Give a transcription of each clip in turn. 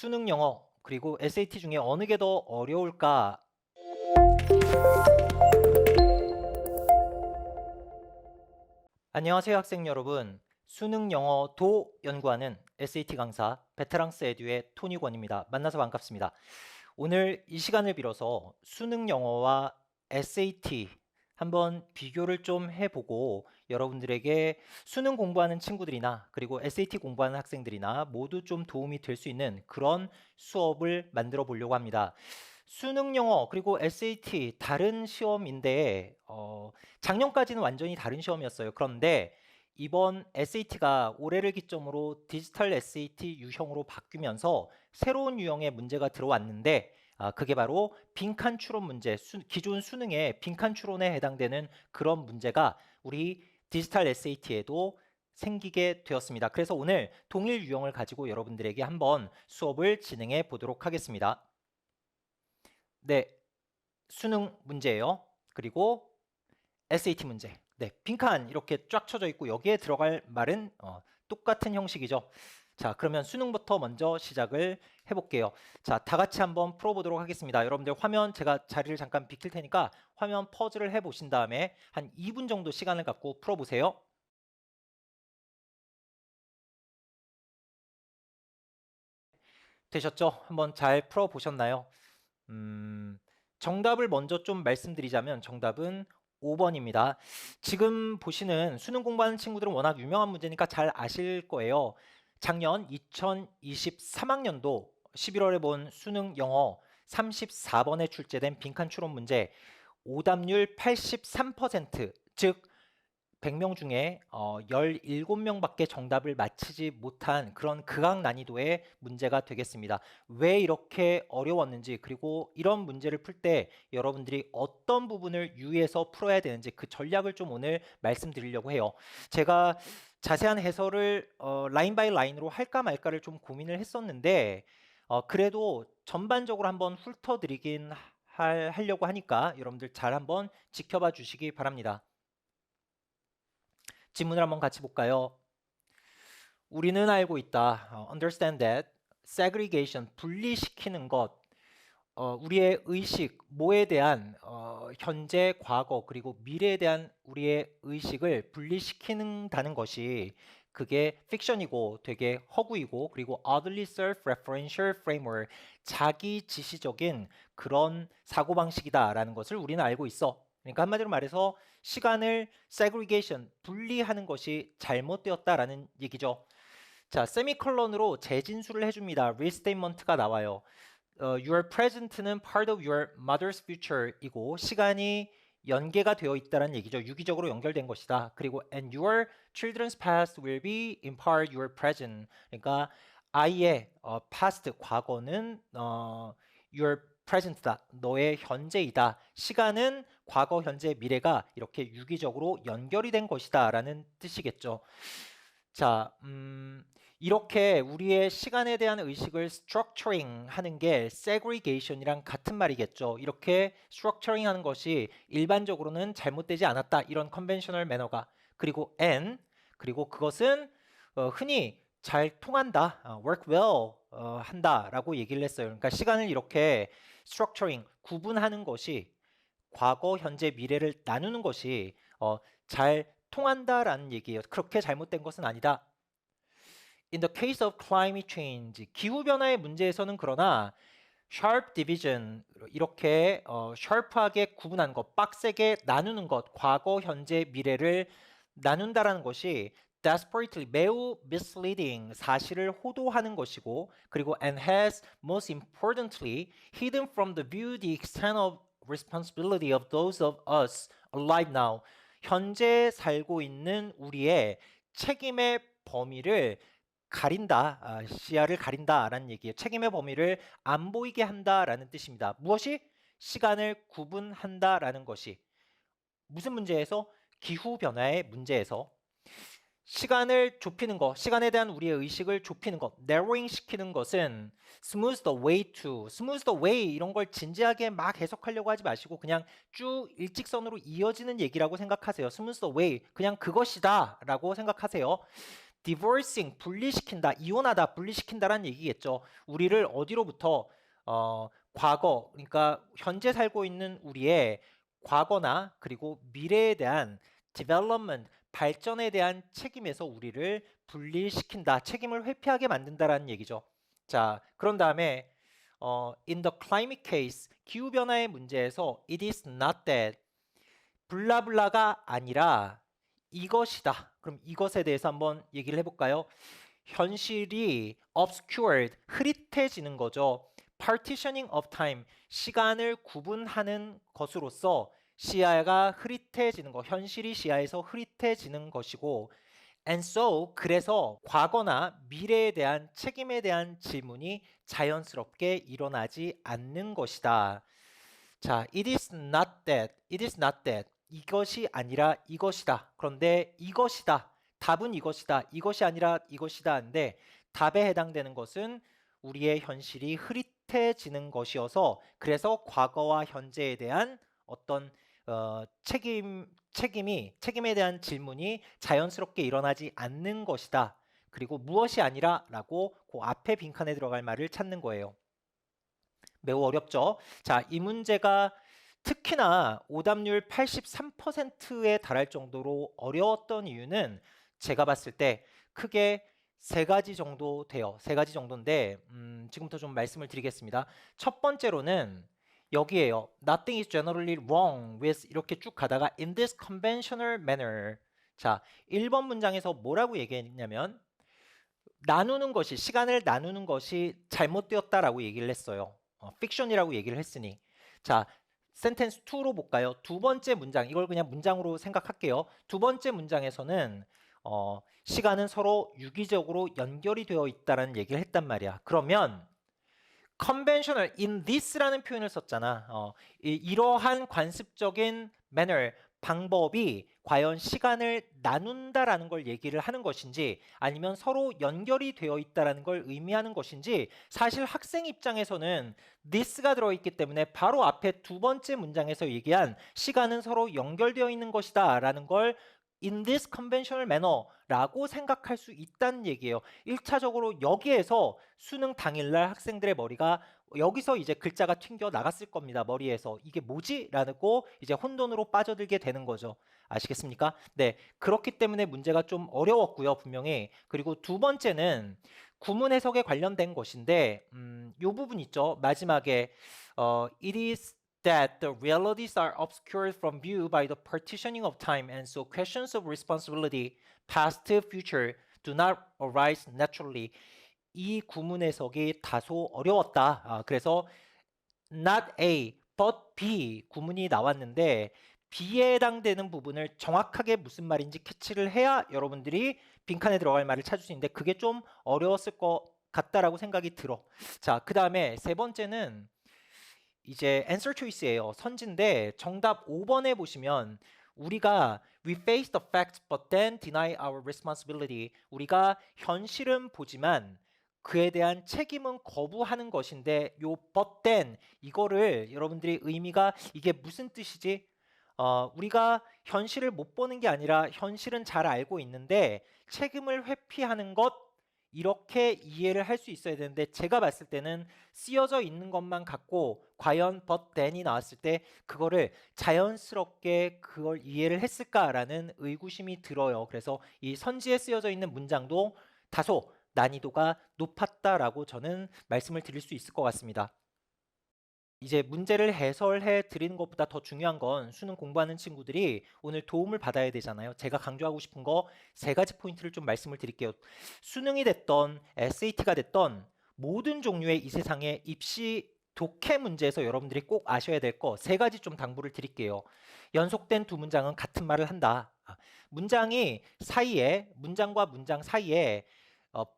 수능 영어 그리고 SAT 중에 어느 게 더 어려울까? 안녕하세요 학생 여러분. 수능 영어 도 연구하는 SAT 강사 베테랑스 에듀의 토니권입니다. 만나서 반갑습니다. 오늘 이 시간을 빌어서 수능 영어와 SAT 한번 비교를 좀 해보고 여러분들에게 수능 공부하는 친구들이나 그리고 SAT 공부하는 학생들이나 모두 좀 도움이 될 수 있는 그런 수업을 만들어 보려고 합니다. 수능 영어 그리고 SAT 다른 시험인데 작년까지는 완전히 다른 시험이었어요. 그런데 이번 SAT가 올해를 기점으로 디지털 SAT 유형으로 바뀌면서 새로운 유형의 문제가 들어왔는데 그게 바로 빈칸 추론 문제, 기존 수능의 빈칸 추론에 해당되는 그런 문제가 우리 디지털 SAT에도 생기게 되었습니다. 그래서 오늘 동일 유형을 가지고 여러분들에게 한번 수업을 진행해 보도록 하겠습니다. 네, 수능 문제예요. 그리고 SAT 문제. 네, 빈칸 이렇게 쫙 쳐져 있고 여기에 들어갈 말은 똑같은 형식이죠. 자, 그러면 수능부터 먼저 시작을 해볼게요. 자, 다 같이 한번 풀어보도록 하겠습니다. 여러분들 화면 제가 자리를 잠깐 비킬 테니까 화면 퍼즈를 해보신 다음에 한 2분 정도 시간을 갖고 풀어보세요. 되셨죠? 한번 잘 풀어보셨나요? 정답을 먼저 좀 말씀드리자면 정답은 5번입니다. 지금 보시는 수능 공부하는 친구들은 워낙 유명한 문제니까 잘 아실 거예요. 작년 2023학년도 11월에 본 수능 영어 34번에 출제된 빈칸 추론 문제 오답률 83%, 즉 100명 중에 17명밖에 정답을 맞히지 못한 그런 극악 난이도의 문제가 되겠습니다. 왜 이렇게 어려웠는지 그리고 이런 문제를 풀 때 여러분들이 어떤 부분을 유의해서 풀어야 되는지 그 전략을 좀 오늘 말씀드리려고 해요. 제가 자세한 해설을 라인 바이 라인으로 할까 말까를 좀 고민을 했었는데 그래도 전반적으로 한번 훑어드리긴 하려고 하니까 여러분들 잘 한번 지켜봐 주시기 바랍니다. 지문을 한번 같이 볼까요? 우리는 알고 있다. understand that. segregation, 분리시키는 것. 우리의 의식, 뭐에 대한 현재, 과거, 그리고 미래에 대한 우리의 의식을 분리시키는다는 것이 그게 픽션이고 되게 허구이고 그리고 oddly self-referential framework, 자기 지시적인 그런 사고방식이다라는 것을 우리는 알고 있어. 그러니까 한마디로 말해서 시간을 segregation, 분리하는 것이 잘못되었다라는 얘기죠. 자, 세미컬론으로 재진수를 해줍니다. restatement가 나와요. your present는 part of your mother's future이고 시간이 연계가 되어 있다는 얘기죠. 유기적으로 연결된 것이다. 그리고 and your children's past will be in part your present. 그러니까 아이의 past 과거는 your present다. 너의 현재이다. 시간은 과거, 현재, 미래가 이렇게 유기적으로 연결이 된 것이다라는 뜻이겠죠. 자, 이렇게 우리의 시간에 대한 의식을 structuring 하는 게 segregation이랑 같은 말이겠죠. 이렇게 structuring 하는 것이 일반적으로는 잘못되지 않았다. 이런 conventional 매너가. 그리고 and, 그리고 그것은 흔히 잘 통한다. work well 한다라고 얘기를 했어요. 그러니까 시간을 이렇게 structuring, 구분하는 것이 과거, 현재, 미래를 나누는 것이 잘 통한다라는 얘기예요. 그렇게 잘못된 것은 아니다. In the case of climate change, 기후변화의 문제에서는 그러나 sharp division, 이렇게 sharp하게 구분하는 것, 빡세게 나누는 것, 과거, 현재, 미래를 나눈다라는 것이 desperately, 매우 misleading, 사실을 호도하는 것이고 그리고 and has most importantly hidden from the view the extent of responsibility of those of us alive now. 현재 살고 있는 우리의 책임의 범위를 가린다, 시야를 가린다라는 얘기예요. 책임의 범위를 안 보이게 한다라는 뜻입니다. 무엇이? 시간을 구분한다라는 것이. 무슨 문제에서? 기후변화의 문제에서 시간을 좁히는 것, 시간에 대한 우리의 의식을 좁히는 것, narrowing 시키는 것은 smooth the way to, smooth the way 이런 걸 진지하게 막 해석하려고 하지 마시고 그냥 쭉 일직선으로 이어지는 얘기라고 생각하세요. smooth the way, 그냥 그것이다 라고 생각하세요. divorcing 분리시킨다, 이혼하다, 분리시킨다라는 얘기겠죠. 우리를 어디로부터 과거, 그러니까 현재 살고 있는 우리의 과거나 그리고 미래에 대한 development, 발전에 대한 책임에서 우리를 분리시킨다, 책임을 회피하게 만든다라는 얘기죠. 자, 그런 다음에 in the climate case, 기후변화의 문제에서 it is not that, 블라블라가 아니라 이것이다. 그럼 이것에 대해서 한번 얘기를 해볼까요? 현실이 obscured, 흐릿해지는 거죠. partitioning of time, 시간을 구분하는 것으로서 시야가 흐릿해지는 것, 현실이 시야에서 흐릿해지는 것이고 and so, 그래서 과거나 미래에 대한 책임에 대한 질문이 자연스럽게 일어나지 않는 것이다. 자, it is not that, it is not that. 이것이 아니라 이것이다. 그런데 이것이다. 답은 이것이다. 이것이 아니라 이것이다. 한데 답에 해당되는 것은 우리의 현실이 흐릿해지는 것이어서 그래서 과거와 현재에 대한 어떤 책임에 대한 질문이 자연스럽게 일어나지 않는 것이다. 그리고 무엇이 아니라 라고 그 앞에 빈칸에 들어갈 말을 찾는 거예요. 매우 어렵죠. 자, 이 문제가 특히나 오답률 83%에 달할 정도로 어려웠던 이유는 제가 봤을 때 크게 세 가지 정도 돼요. 세 가지 정도인데 지금부터 좀 말씀을 드리겠습니다. 첫 번째로는 여기에요. Nothing is generally wrong with 이렇게 쭉 가다가 in this conventional manner. 자, 1번 문장에서 뭐라고 얘기했냐면 나누는 것이, 시간을 나누는 것이 잘못되었다라고 얘기를 했어요. 픽션이라고 얘기를 했으니. 자, 센텐스 2로 볼까요? 두 번째 문장, 이걸 그냥 문장으로 생각할게요. 두 번째 문장에서는 시간은 서로 유기적으로 연결이 되어 있다는 얘기를 했단 말이야. 그러면 conventional in this라는 표현을 썼잖아. 이러한 관습적인 manner, 방법이 과연 시간을 나눈다라는 걸 얘기를 하는 것인지 아니면 서로 연결이 되어 있다라는 걸 의미하는 것인지 사실 학생 입장에서는 this가 들어있기 때문에 바로 앞에 두 번째 문장에서 얘기한 시간은 서로 연결되어 있는 것이다 라는 걸 in this conventional manner 라고 생각할 수 있다는 얘기예요. 1차적으로 여기에서 수능 당일날 학생들의 머리가 여기서 이제 글자가 튕겨 나갔을 겁니다. 머리에서 이게 뭐지? 라고 이제 혼돈으로 빠져들게 되는 거죠. 아시겠습니까? 네, 그렇기 때문에 문제가 좀 어려웠고요. 분명히. 그리고 두 번째는 구문 해석에 관련된 것인데 이 부분 있죠. 마지막에 it is that the realities are obscured from view by the partitioning of time and so questions of responsibility, past, future do not arise naturally. 이 구문 해석이 다소 어려웠다. 그래서 not A, but B 구문이 나왔는데 B에 해당되는 부분을 정확하게 무슨 말인지 캐치를 해야 여러분들이 빈칸에 들어갈 말을 찾을 수 있는데 그게 좀 어려웠을 것 같다라고 생각이 들어. 자, 그 다음에 세 번째는 이제 answer choice예요. 선지인데 정답 5번에 보시면 우리가 we face the facts but then deny our responsibility. 우리가 현실은 보지만 그에 대한 책임은 거부하는 것인데 요 but then 이거를 여러분들이 의미가 이게 무슨 뜻이지? 우리가 현실을 못 보는 게 아니라 현실은 잘 알고 있는데 책임을 회피하는 것 이렇게 이해를 할 수 있어야 되는데 제가 봤을 때는 쓰여져 있는 것만 갖고 과연 but then이 나왔을 때 그거를 자연스럽게 그걸 이해를 했을까라는 의구심이 들어요. 그래서 이 선지에 쓰여져 있는 문장도 다소 난이도가 높았다라고 저는 말씀을 드릴 수 있을 것 같습니다. 이제 문제를 해설해 드리는 것보다 더 중요한 건 수능 공부하는 친구들이 오늘 도움을 받아야 되잖아요. 제가 강조하고 싶은 거 세 가지 포인트를 좀 말씀을 드릴게요. 수능이 됐던 SAT가 됐던 모든 종류의 이 세상의 입시 독해 문제에서 여러분들이 꼭 아셔야 될 거 세 가지 좀 당부를 드릴게요. 연속된 두 문장은 같은 말을 한다. 문장이 사이에 문장과 문장 사이에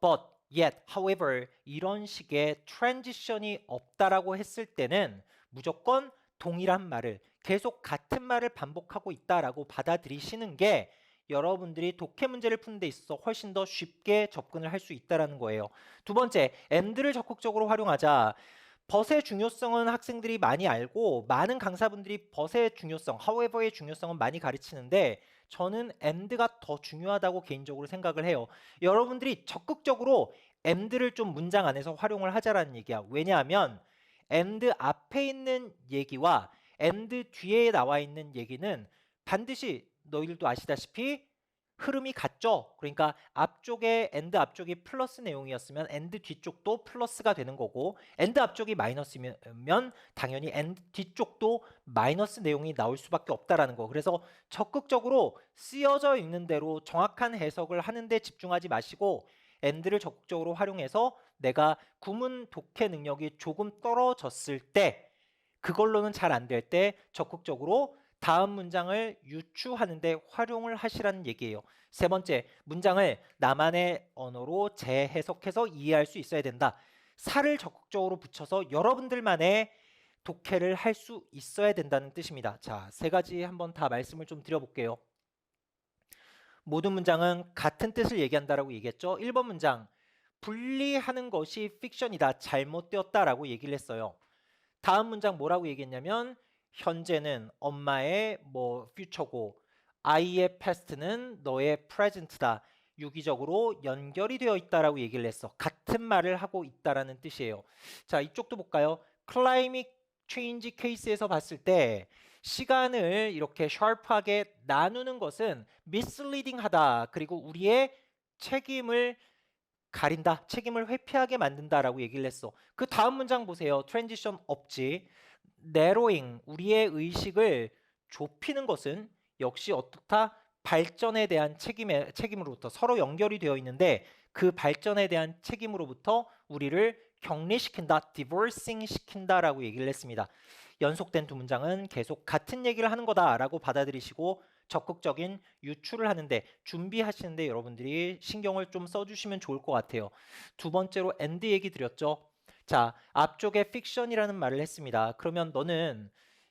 but, yet, however 이런 식의 트랜지션이 없다라고 했을 때는 무조건 동일한 말을 계속 같은 말을 반복하고 있다라고 받아들이시는 게 여러분들이 독해 문제를 푸는 데 있어서 훨씬 더 쉽게 접근을 할 수 있다라는 거예요. 두 번째, and를 적극적으로 활용하자. but의 중요성은 학생들이 많이 알고 많은 강사분들이 but의 중요성, however의 중요성은 많이 가르치는데 저는 and가 더 중요하다고 개인적으로 생각을 해요. 여러분들이 적극적으로 and를 좀 문장 안에서 활용을 하자라는 얘기야. 왜냐하면 and 앞에 있는 얘기와 and 뒤에 나와 있는 얘기는 반드시 너희들도 아시다시피 흐름이 같죠. 그러니까 앞쪽에 and 앞쪽이 플러스 내용이었으면 and 뒤쪽도 플러스가 되는 거고 and 앞쪽이 마이너스면 당연히 and 뒤쪽도 마이너스 내용이 나올 수밖에 없다라는 거. 그래서 적극적으로 쓰여져 있는 대로 정확한 해석을 하는데 집중하지 마시고 and를 적극적으로 활용해서 내가 구문 독해 능력이 조금 떨어졌을 때 그걸로는 잘 안 될 때 적극적으로 다음 문장을 유추하는데 활용을 하시라는 얘기예요. 세 번째, 문장을 나만의 언어로 재해석해서 이해할 수 있어야 된다. 살을 적극적으로 붙여서 여러분들만의 독해를 할 수 있어야 된다는 뜻입니다. 자, 세 가지 한번 다 말씀을 좀 드려볼게요. 모든 문장은 같은 뜻을 얘기한다라고 얘기했죠. 1번 문장, 분리하는 것이 픽션이다. 잘못되었다라고 얘기를 했어요. 다음 문장 뭐라고 얘기했냐면 현재는 엄마의 퓨처고 I의 past는 너의 present다. 유기적으로 연결이 되어 있다라고 얘기를 했어. 같은 말을 하고 있다라는 뜻이에요. 자, 이쪽도 볼까요? climate change 케이스에서 봤을 때 시간을 이렇게 샤프하게 나누는 것은 misleading하다. 그리고 우리의 책임을 가린다. 책임을 회피하게 만든다라고 얘기를 했어. 그 다음 문장 보세요. 트랜지션 없지. narrowing, 우리의 의식을 좁히는 것은 역시 어떻다? 발전에 대한 책임으로부터 서로 연결이 되어 있는데 그 발전에 대한 책임으로부터 우리를 격리시킨다, divorcing 시킨다라고 얘기를 했습니다. 연속된 두 문장은 계속 같은 얘기를 하는 거다라고 받아들이시고 적극적인 유추를 하는데 준비하시는데 여러분들이 신경을 좀 써주시면 좋을 것 같아요. 두 번째로 and 얘기 드렸죠. 자, 앞쪽에 픽션이라는 말을 했습니다. 그러면 너는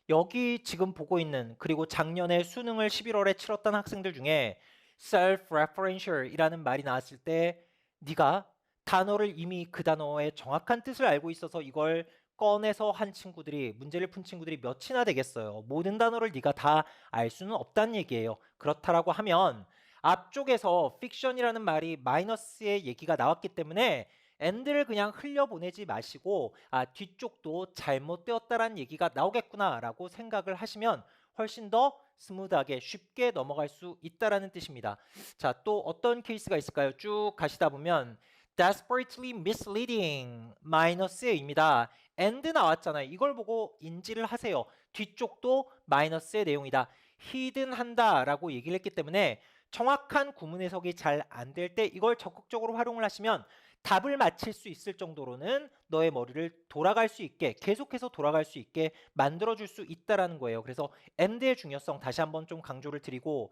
여기 지금 보고 있는 그리고 작년에 수능을 11월에 치렀던 학생들 중에 self-referential이라는 말이 나왔을 때 네가 단어를 이미 그 단어의 정확한 뜻을 알고 있어서 이걸 꺼내서 한 친구들이 문제를 푼 친구들이 몇이나 되겠어요. 모든 단어를 네가 다 알 수는 없다는 얘기예요. 그렇다라고 하면 앞쪽에서 픽션이라는 말이 마이너스의 얘기가 나왔기 때문에 and를 그냥 흘려보내지 마시고 뒤쪽도 잘못되었다라는 얘기가 나오겠구나라고 생각을 하시면 훨씬 더 스무드하게 쉽게 넘어갈 수 있다라는 뜻입니다. 자, 또 어떤 케이스가 있을까요? 쭉 가시다 보면 desperately misleading 마이너스의 의미다. and 나왔잖아요. 이걸 보고 인지를 하세요. 뒤쪽도 마이너스의 내용이다. hidden 한다라고 얘기를 했기 때문에 정확한 구문 해석이 잘 안 될 때 이걸 적극적으로 활용을 하시면 답을 맞힐 수 있을 정도로는 너의 머리를 돌아갈 수 있게 계속해서 돌아갈 수 있게 만들어줄 수 있다라는 거예요. 그래서 and의 중요성 다시 한번 좀 강조를 드리고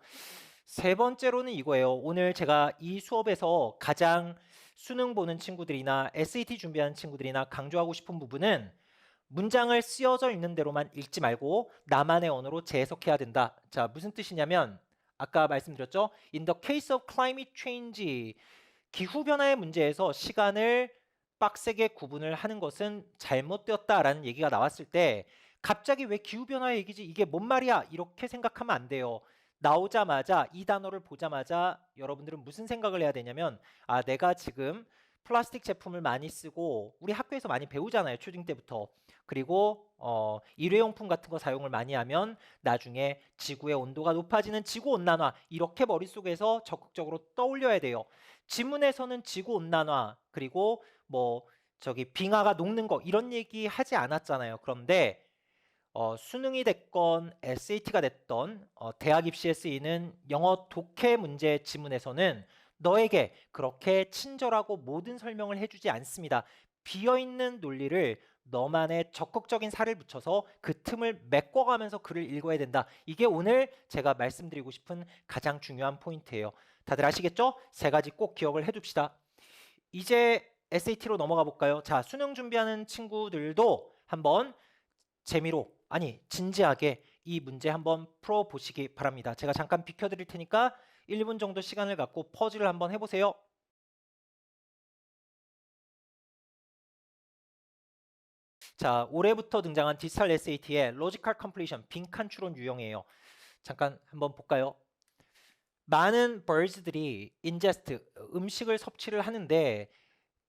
세 번째로는 이거예요. 오늘 제가 이 수업에서 가장 수능 보는 친구들이나 SAT 준비하는 친구들이나 강조하고 싶은 부분은 문장을 쓰여져 있는 대로만 읽지 말고 나만의 언어로 재해석해야 된다. 자, 무슨 뜻이냐면 아까 말씀드렸죠? In the case of climate change, 기후변화의 문제에서 시간을 빡세게 구분을 하는 것은 잘못되었다라는 얘기가 나왔을 때 갑자기 왜 기후변화 얘기지? 이게 뭔 말이야? 이렇게 생각하면 안 돼요. 나오자마자 이 단어를 보자마자 여러분들은 무슨 생각을 해야 되냐면 내가 지금 플라스틱 제품을 많이 쓰고 우리 학교에서 많이 배우잖아요. 초딩 때부터. 그리고 일회용품 같은 거 사용을 많이 하면 나중에 지구의 온도가 높아지는 지구온난화 이렇게 머릿속에서 적극적으로 떠올려야 돼요. 지문에서는 지구온난화 그리고 빙하가 녹는 거 이런 얘기 하지 않았잖아요. 그런데 수능이 됐건 SAT가 됐던 대학 입시에 쓰이는 영어 독해 문제 지문에서는 너에게 그렇게 친절하고 모든 설명을 해주지 않습니다. 비어있는 논리를 너만의 적극적인 살을 붙여서 그 틈을 메꿔가면서 글을 읽어야 된다. 이게 오늘 제가 말씀드리고 싶은 가장 중요한 포인트예요. 다들 아시겠죠? 세 가지 꼭 기억을 해둡시다. 이제 SAT로 넘어가 볼까요? 자, 수능 준비하는 친구들도 한번 재미로 진지하게 이 문제 한번 풀어보시기 바랍니다. 제가 잠깐 비켜드릴 테니까 1분 정도 시간을 갖고 퍼즐을 한번 해보세요. 자, 올해부터 등장한 디지털 SAT의 로지컬 컴플리션 빈칸 추론 유형이에요. 잠깐 한번 볼까요? 많은 birds들이 ingest, 음식을 섭취를 하는데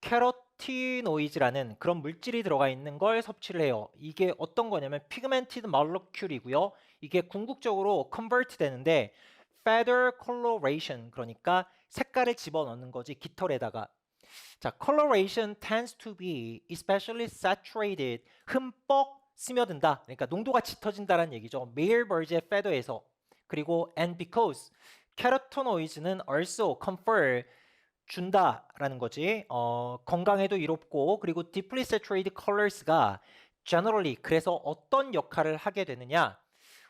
캐로티노이즈라는 그런 물질이 들어가 있는 걸 섭취를 해요. 이게 어떤 거냐면 pigmented molecule이고요. 이게 궁극적으로 convert 되는데 feather coloration, 그러니까 색깔을 집어넣는 거지 깃털에다가. 자, coloration tends to be especially saturated, 흠뻑 스며든다. 그러니까 농도가 짙어진다는 얘기죠. male birds의 feather에서. 그리고 and because carotenoids는 also confer, 준다라는 거지. 건강에도 이롭고, 그리고 deeply saturated colors가 generally, 그래서 어떤 역할을 하게 되느냐?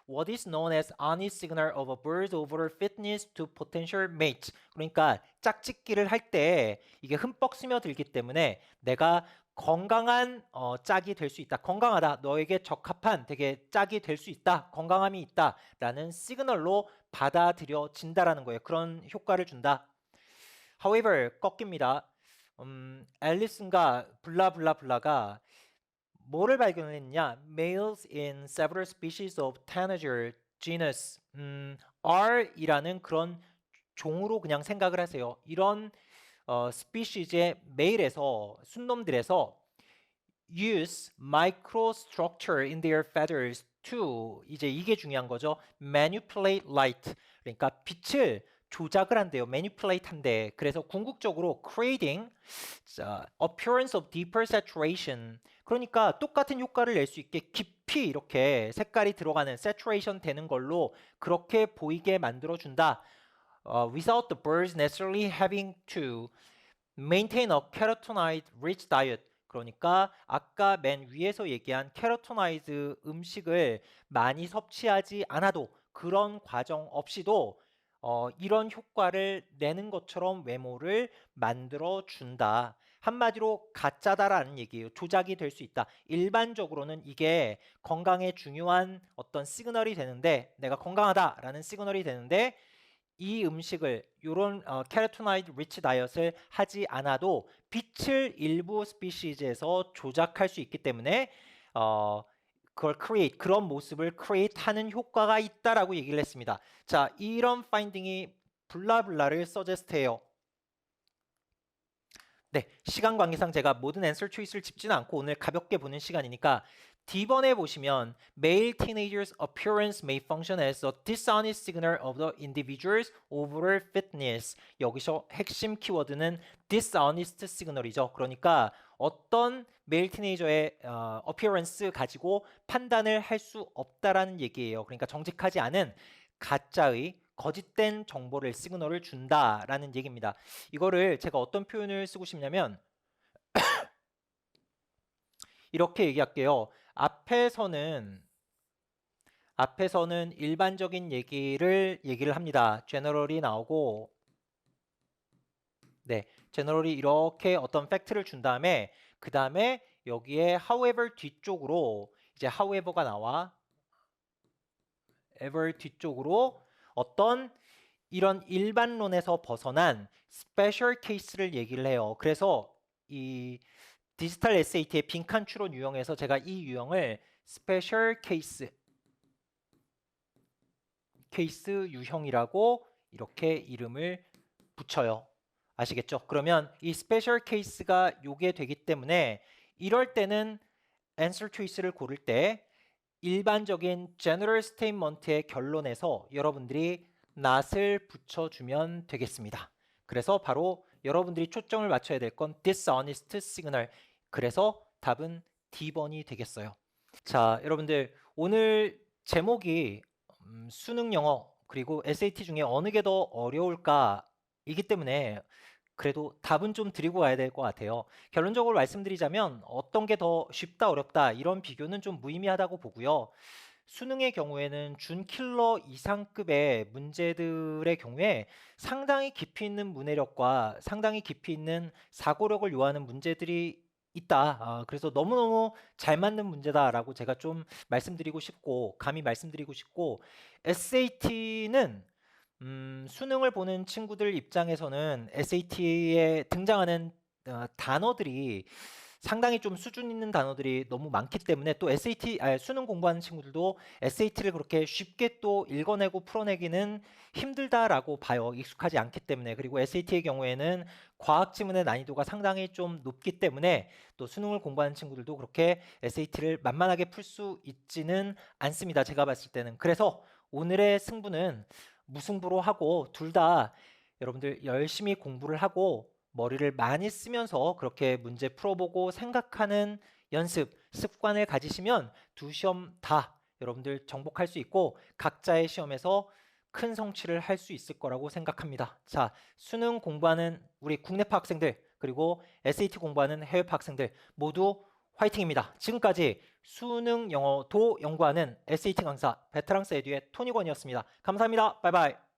What is known as honest signal of a bird's overall fitness to potential mates. 그러니까 짝짓기를 할 때 이게 흠뻑 스며들기 때문에 내가 건강한 짝이 될 수 있다. 건강하다. 너에게 적합한 되게 짝이 될 수 있다. 건강함이 있다라는 시그널로 받아들여진다라는 거예요. 그런 효과를 준다. However, 꺾입니다. 앨리슨과 블라블라블라가 뭐를 발견했냐? Males in several species of Tanager genus R이라는 그런 종으로 그냥 생각을 하세요. 이런 스피시즈의 메일에서, 순놈들에서 use microstructure in their feathers to, 이제 이게 중요한 거죠. manipulate light, 그러니까 빛을 조작을 한대요. manipulate 한대. 그래서 궁극적으로 creating appearance of deeper saturation, 그러니까 똑같은 효과를 낼 수 있게 깊이 이렇게 색깔이 들어가는 saturation 되는 걸로 그렇게 보이게 만들어준다. Without the birds necessarily having to maintain a carotenoid rich diet. 그러니까 아까 맨 위에서 얘기한 캐로토나이드 음식을 많이 섭취하지 않아도, 그런 과정 없이도 이런 효과를 내는 것처럼 외모를 만들어 준다. 한마디로 가짜다라는 얘기예요. 조작이 될 수 있다. 일반적으로는 이게 건강에 중요한 어떤 시그널이 되는데, 내가 건강하다라는 시그널이 되는데, 이 음식을, 요런 캐로토나이드 리치 다이어트를 하지 않아도 빛을 일부 스피시즈에서 조작할 수 있기 때문에 그걸 create, 그런 모습을 create 하는 효과가 있다라고 얘기를 했습니다. 자, 이런 파인딩이 블라블라를 서제스트해요. 네, 시간 관계상 제가 모든 앤서 초이스를 짚지는 않고 오늘 가볍게 보는 시간이니까 D번에 보시면 male teenagers' appearance may function as a dishonest signal of the individual's overall fitness. 여기서 핵심 키워드는 dishonest signal이죠. 그러니까 어떤 메일 티네이저의 appearance 가지고 판단을 할 수 없다라는 얘기예요. 그러니까 정직하지 않은 가짜의 거짓된 정보를, 시그널을 준다라는 얘기입니다. 이거를 제가 어떤 표현을 쓰고 싶냐면 이렇게 얘기할게요. 앞에서는 일반적인 얘기를 합니다. general이 나오고, 네, general이 이렇게 어떤 팩트를 준 다음에 그 다음에 여기에 however 뒤쪽으로 이제 however가 나와. ever 뒤쪽으로 어떤 이런 일반론에서 벗어난 스페셜 케이스를 얘기를 해요. 그래서 이 디지털 SAT의 빈칸 추론 유형에서 제가 이 유형을 스페셜 케이스 유형이라고 이렇게 이름을 붙여요. 아시겠죠? 그러면 이 스페셜 케이스가 요게 되기 때문에 이럴 때는 answer choice를 고를 때 일반적인 general statement의 결론에서 여러분들이 not을 붙여주면 되겠습니다. 그래서 바로 여러분들이 초점을 맞춰야 될 건 dishonest signal. 그래서 답은 D번이 되겠어요. 자, 여러분들 오늘 제목이 수능 영어 그리고 SAT 중에 어느 게 더 어려울까 이기 때문에 그래도 답은 좀 드리고 가야 될 것 같아요. 결론적으로 말씀드리자면 어떤 게 더 쉽다 어렵다 이런 비교는 좀 무의미하다고 보고요. 수능의 경우에는 준킬러 이상급의 문제들의 경우에 상당히 깊이 있는 문해력과 상당히 깊이 있는 사고력을 요하는 문제들이 있다. 그래서 너무너무 잘 맞는 문제다라고 제가 좀 말씀드리고 싶고, 감히 말씀드리고 싶고, SAT는 수능을 보는 친구들 입장에서는 SAT에 등장하는 단어들이 상당히 좀 수준 있는 단어들이 너무 많기 때문에 또 수능 공부하는 친구들도 SAT를 그렇게 쉽게 또 읽어내고 풀어내기는 힘들다라고 봐요. 익숙하지 않기 때문에. 그리고 SAT의 경우에는 과학 지문의 난이도가 상당히 좀 높기 때문에 또 수능을 공부하는 친구들도 그렇게 SAT를 만만하게 풀 수 있지는 않습니다. 제가 봤을 때는. 그래서 오늘의 승부는 무승부로 하고 둘 다 여러분들 열심히 공부를 하고 머리를 많이 쓰면서 그렇게 문제 풀어보고 생각하는 연습, 습관을 가지시면 두 시험 다 여러분들 정복할 수 있고 각자의 시험에서 큰 성취를 할 수 있을 거라고 생각합니다. 자, 수능 공부하는 우리 국내파 학생들 그리고 SAT 공부하는 해외파 학생들 모두 화이팅입니다. 지금까지 수능 영어도 연구하는 SAT 강사 베테랑스 에듀의 토니건이었습니다. 감사합니다. 바이바이.